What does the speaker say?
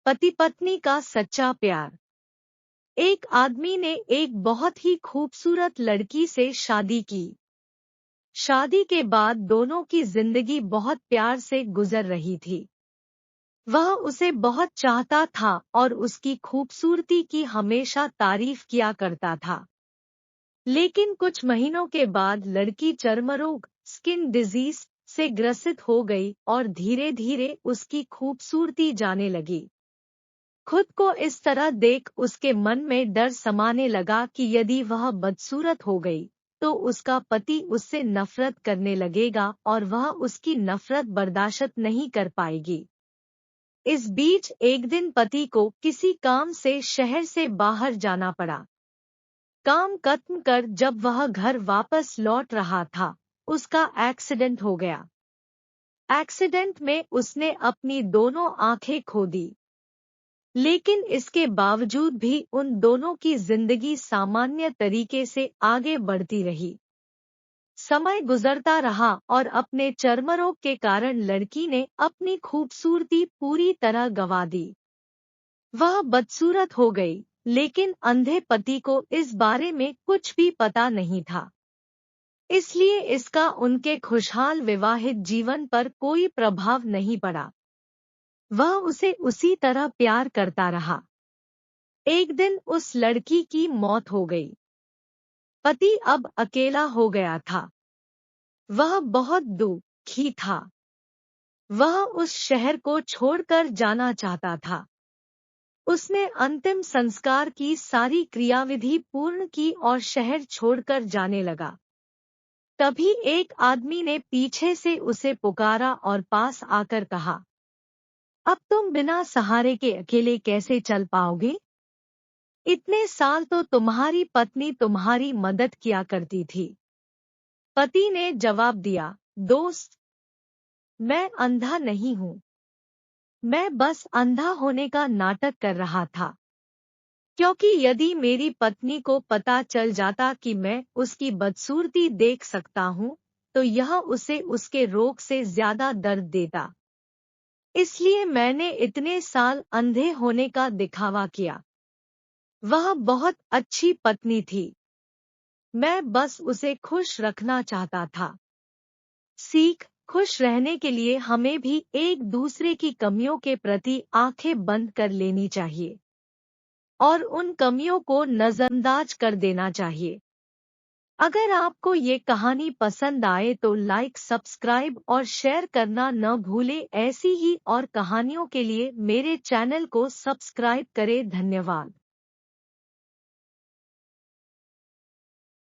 पति पत्नी का सच्चा प्यार। एक आदमी ने एक बहुत ही खूबसूरत लड़की से शादी की। शादी के बाद दोनों की जिंदगी बहुत प्यार से गुजर रही थी। वह उसे बहुत चाहता था और उसकी खूबसूरती की हमेशा तारीफ किया करता था। लेकिन कुछ महीनों के बाद लड़की चर्मरोग स्किन डिजीज से ग्रसित हो गई और धीरे धीरे उसकी खूबसूरती जाने लगी। खुद को इस तरह देख उसके मन में डर समाने लगा कि यदि वह बदसूरत हो गई तो उसका पति उससे नफरत करने लगेगा और वह उसकी नफरत बर्दाश्त नहीं कर पाएगी। इस बीच एक दिन पति को किसी काम से शहर से बाहर जाना पड़ा। काम खत्म कर जब वह घर वापस लौट रहा था, उसका एक्सीडेंट हो गया। एक्सीडेंट में उसने अपनी दोनों आंखें खो दी। लेकिन इसके बावजूद भी उन दोनों की जिंदगी सामान्य तरीके से आगे बढ़ती रही। समय गुजरता रहा और अपने चर्मरोग के कारण लड़की ने अपनी खूबसूरती पूरी तरह गंवा दी। वह बदसूरत हो गई, लेकिन अंधे पति को इस बारे में कुछ भी पता नहीं था। इसलिए इसका उनके खुशहाल विवाहित जीवन पर कोई प्रभाव नहीं पड़ा। वह उसे उसी तरह प्यार करता रहा। एक दिन उस लड़की की मौत हो गई। पति अब अकेला हो गया था। वह बहुत दुखी था। वह उस शहर को छोड़कर जाना चाहता था। उसने अंतिम संस्कार की सारी क्रियाविधि पूर्ण की और शहर छोड़कर जाने लगा। तभी एक आदमी ने पीछे से उसे पुकारा और पास आकर कहा, अब तुम बिना सहारे के अकेले कैसे चल पाओगे? इतने साल तो तुम्हारी पत्नी तुम्हारी मदद किया करती थी। पति ने जवाब दिया, दोस्त, मैं अंधा नहीं हूँ। मैं बस अंधा होने का नाटक कर रहा था। क्योंकि यदि मेरी पत्नी को पता चल जाता कि मैं उसकी बदसूरती देख सकता हूँ, तो यह उसे उसके रोग से ज्यादा दर्द देता। इसलिए मैंने इतने साल अंधे होने का दिखावा किया। वह बहुत अच्छी पत्नी थी। मैं बस उसे खुश रखना चाहता था। सीख, खुश रहने के लिए हमें भी एक दूसरे की कमियों के प्रति आंखें बंद कर लेनी चाहिए और उन कमियों को नजरअंदाज कर देना चाहिए। अगर आपको ये कहानी पसंद आए तो लाइक, सब्सक्राइब और शेयर करना न भूलें। ऐसी ही और कहानियों के लिए मेरे चैनल को सब्सक्राइब करें। धन्यवाद।